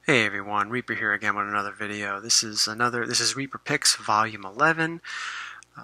Hey everyone, Reaper here again with another video. This is Reaper Picks Volume 11,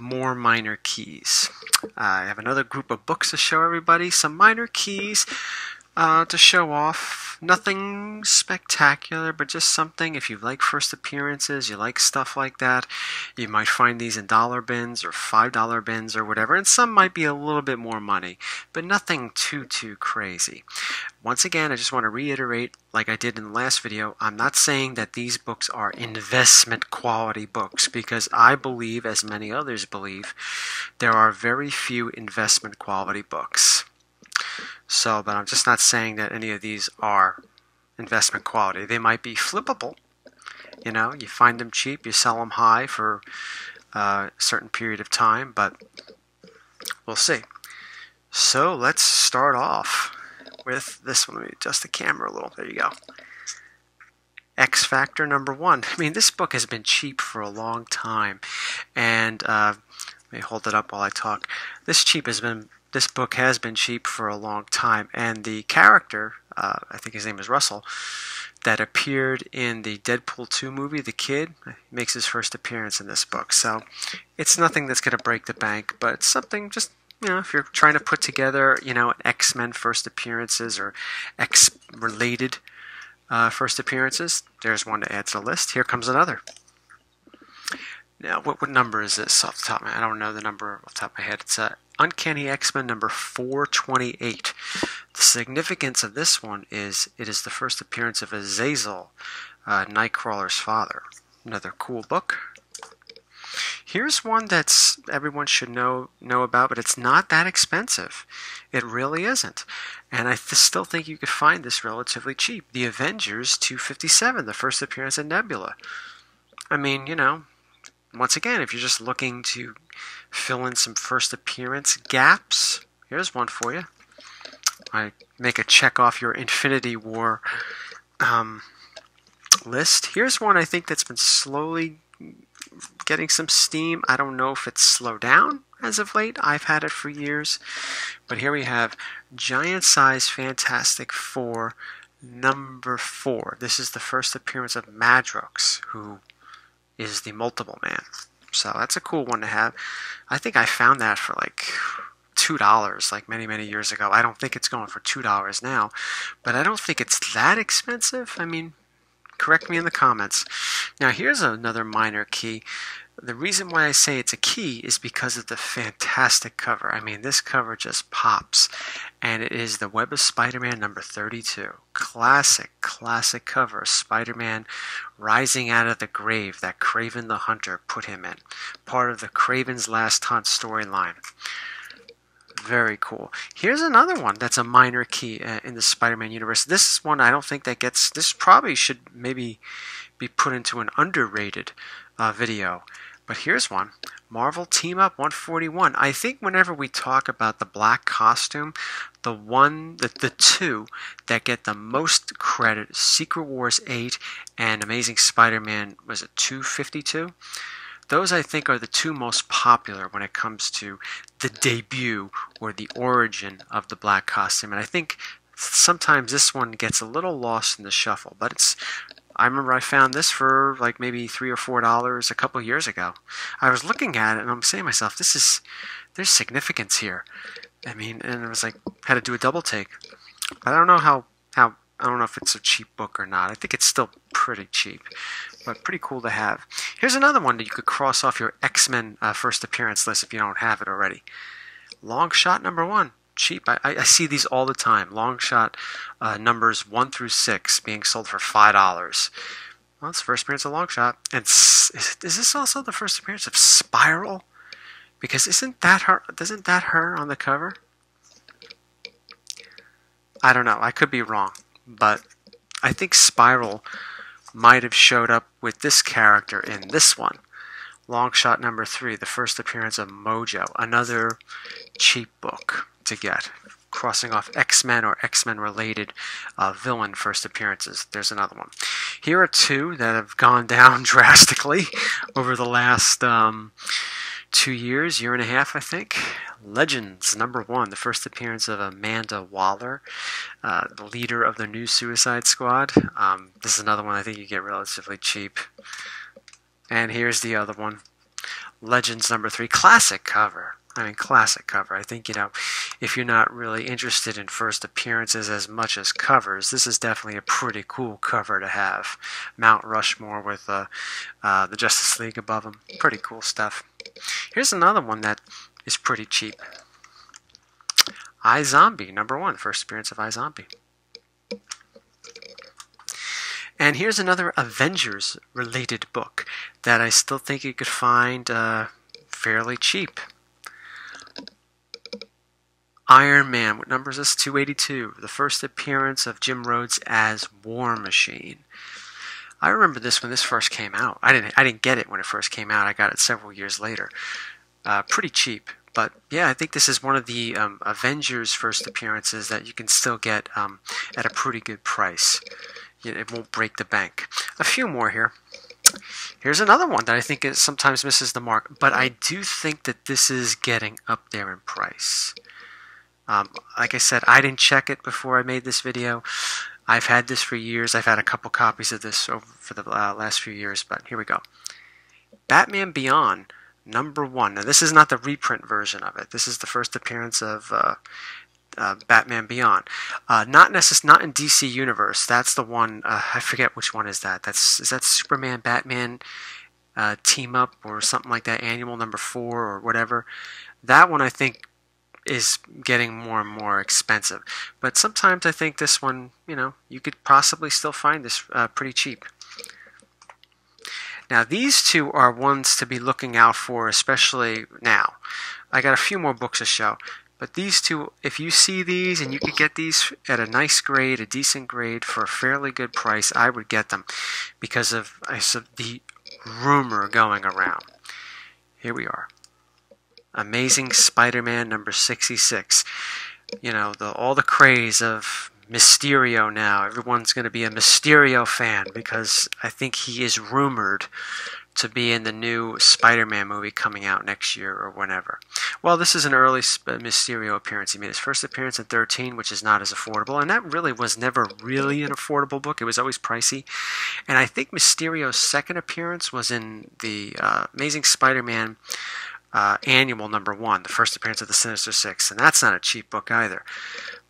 More Minor Keys. I have another group of books to show everybody, some minor keys to show off. Nothing spectacular, but just something. If you like first appearances, you like stuff like that, you might find these in dollar bins or $5 bins or whatever, and some might be a little bit more money, but nothing too crazy. Once again, I just want to reiterate, like I did in the last video, I'm not saying that these books are investment quality books, because I believe, as many others believe, there are very few investment quality books. So, but I'm just not saying that any of these are investment quality. They might be flippable. You know, you find them cheap, you sell them high for a certain period of time, but we'll see. So let's start off with this one. Let me adjust the camera a little. There you go. X Factor #1. I mean, this book has been cheap for a long time, and let me hold it up while I talk. This book has been cheap for a long time, and the character, I think his name is Russell, that appeared in the Deadpool 2 movie, the kid, makes his first appearance in this book. So it's nothing that's going to break the bank, but it's something just, you know, if you're trying to put together, you know, X-Men first appearances or X-related first appearances, there's one to add to the list. Here comes another. Now, what number is this off the top of my head? I don't know the number off the top of my head. It's Uncanny X-Men number 428. The significance of this one is it is the first appearance of Azazel, Nightcrawler's father. Another cool book. Here's one that's everyone should know about, but it's not that expensive. It really isn't. And I still think you could find this relatively cheap. The Avengers 257, the first appearance of Nebula. I mean, you know, once again, if you're just looking to fill in some first appearance gaps, here's one for you. I make a check off your Infinity War list. Here's one I think that's been slowly getting some steam. I don't know if it's slowed down as of late. I've had it for years. But here we have Giant Size Fantastic Four #4. This is the first appearance of Madrox, who is the Multiple Man. So that's a cool one to have. I think I found that for like $2 like many years ago. I don't think it's going for $2 now, but I don't think it's that expensive. I mean, correct me in the comments. Now here's another minor key. The reason why I say it's a key is because of the fantastic cover. I mean, this cover just pops. And it is the Web of Spider-Man number 32. Classic cover. Spider-Man rising out of the grave that Kraven the Hunter put him in. Part of the Kraven's Last Hunt storyline. Very cool. Here's another one that's a minor key in the Spider-Man universe. This is one I don't think that gets... This probably should maybe be put into an underrated video. But here's one. Marvel Team Up 141. I think whenever we talk about the black costume, the two that get the most credit, Secret Wars 8 and Amazing Spider-Man, was it 252? Those, I think, are the two most popular when it comes to the debut or the origin of the black costume. And I think sometimes this one gets a little lost in the shuffle. But it's... I remember I found this for like maybe $3 or $4 a couple of years ago. I was looking at it and I'm saying to myself, there's significance here. I mean, and I was like, had to do a double take. But I don't know I don't know if it's a cheap book or not. I think it's still pretty cheap, but pretty cool to have. Here's another one that you could cross off your X-Men first appearance list if you don't have it already. Long Shot #1. Cheap. I see these all the time. Long Shot numbers 1 through 6 being sold for $5. Well, it's the first appearance of Long Shot. And is this also the first appearance of Spiral? Because isn't that her on the cover? I don't know. I could be wrong. But I think Spiral might have showed up with this character in this one. Long Shot #3, the first appearance of Mojo. Another cheap book to get, crossing off X-Men or X-Men related villain first appearances. There's another one. Here are two that have gone down drastically over the last 2 years, year and a half, I think. Legends #1, the first appearance of Amanda Waller, the leader of the new Suicide Squad. This is another one I think you get relatively cheap. And here's the other one, Legends #3, classic cover. I mean, classic cover. I think, if you're not really interested in first appearances as much as covers, this is definitely a pretty cool cover to have. Mount Rushmore with the Justice League above him. Pretty cool stuff. Here's another one that is pretty cheap. iZombie #1, first appearance of iZombie. And here's another Avengers related book that I still think you could find fairly cheap. Iron Man, what number is this? 282, the first appearance of Jim Rhodes as War Machine. I remember this when this first came out. I didn't get it when it first came out. I got it several years later. Pretty cheap. But yeah, I think this is one of the Avengers first appearances that you can still get at a pretty good price. It won't break the bank. A few more here. Here's another one that I think sometimes misses the mark, but I do think that this is getting up there in price. Like I said, I didn't check it before I made this video. I've had this for years. I've had a couple copies of this for the last few years, but here we go. Batman Beyond #1. Now, this is not the reprint version of it. This is the first appearance of Batman Beyond. Not in DC Universe. That's the one. I forget which one is that. Is that Superman Batman team up or something like that? Annual #4 or whatever. That one I think is getting more and more expensive. But sometimes I think this one, you could possibly still find this pretty cheap. Now these two are ones to be looking out for, especially now. I got a few more books to show, but these two, if you see these and you could get these at a nice grade, a decent grade for a fairly good price, I would get them because of the rumor going around. Here we are. Amazing Spider-Man #66. All the craze of Mysterio now. Everyone's going to be a Mysterio fan because I think he is rumored to be in the new Spider-Man movie coming out next year or whenever. Well, this is an early Mysterio appearance. He made his first appearance in 13, which is not as affordable, and that really was never really an affordable book. It was always pricey. And I think Mysterio's second appearance was in the Amazing Spider-Man Annual #1, the first appearance of the Sinister Six, and that's not a cheap book either.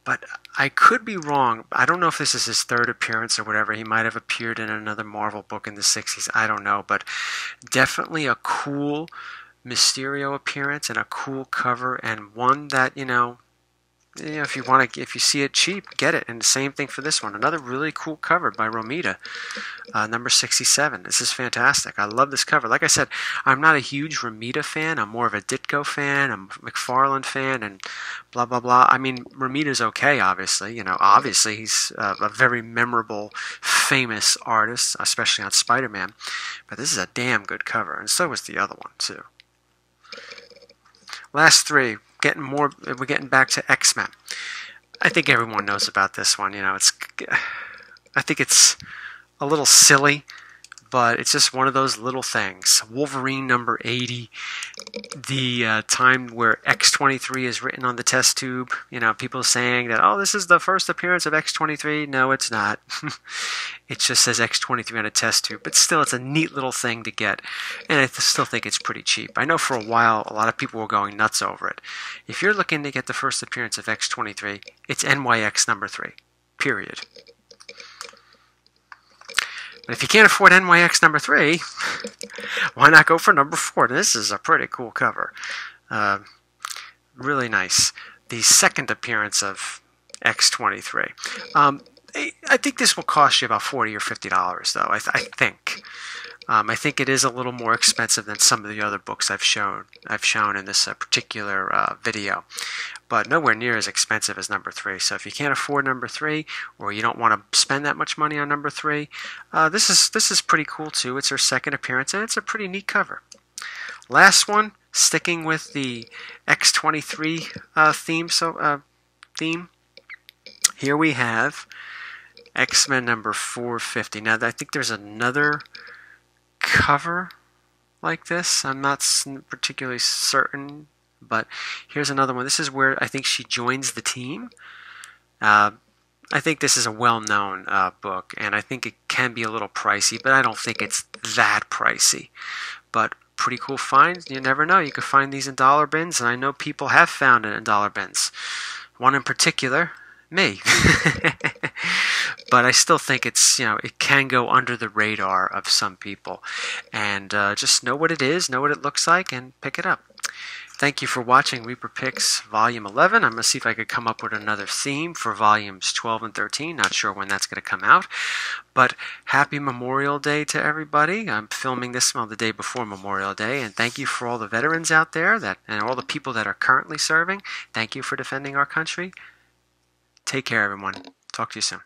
But I could be wrong. I don't know if this is his third appearance or whatever. He might have appeared in another Marvel book in the 60s. I don't know, but definitely a cool Mysterio appearance and a cool cover, and one that if you see it cheap, get it. And the same thing for this one. Another really cool cover by Romita, #67. This is fantastic. I love this cover. Like I said, I'm not a huge Romita fan. I'm more of a Ditko fan. I'm a McFarlane fan, and blah blah blah. I mean, Romita's okay, obviously. Obviously he's a very memorable, famous artist, especially on Spider-Man. But this is a damn good cover, and so was the other one too. Last three. We're getting back to X-Men. I think everyone knows about this one. I think it's a little silly, but it's just one of those little things. Wolverine #80, the time where X-23 is written on the test tube. People saying that, oh, this is the first appearance of X-23. No, it's not. It just says X-23 on a test tube, but still, it's a neat little thing to get, and I still think it's pretty cheap. I know for a while, a lot of people were going nuts over it. If you're looking to get the first appearance of X-23, it's NYX #3, period. But if you can't afford NYX #3, why not go for #4? This is a pretty cool cover. Really nice. The second appearance of X-23. I think this will cost you about $40 or $50, though. I think. I think it is a little more expensive than some of the other books I've shown in this particular video, but nowhere near as expensive as #3. So if you can't afford #3, or you don't want to spend that much money on #3, this is pretty cool too. It's her second appearance, and it's a pretty neat cover. Last one, sticking with the X-23 theme. Here we have X-Men #450. Now, I think there's another cover like this. I'm not particularly certain, But here's another one. This is where I think she joins the team. I think this is a well-known book, and I think it can be a little pricey, but I don't think it's that pricey. But pretty cool find. You never know. You could find these in dollar bins, and I know people have found it in dollar bins. One in particular, me. But I still think it's, it can go under the radar of some people. And just know what it is, know what it looks like, and pick it up. Thank you for watching Reaper Picks Volume 11. I'm going to see if I could come up with another theme for Volumes 12 and 13. Not sure when that's going to come out. But happy Memorial Day to everybody. I'm filming this the day before Memorial Day. And thank you for all the veterans out there and all the people that are currently serving. Thank you for defending our country. Take care, everyone. Talk to you soon.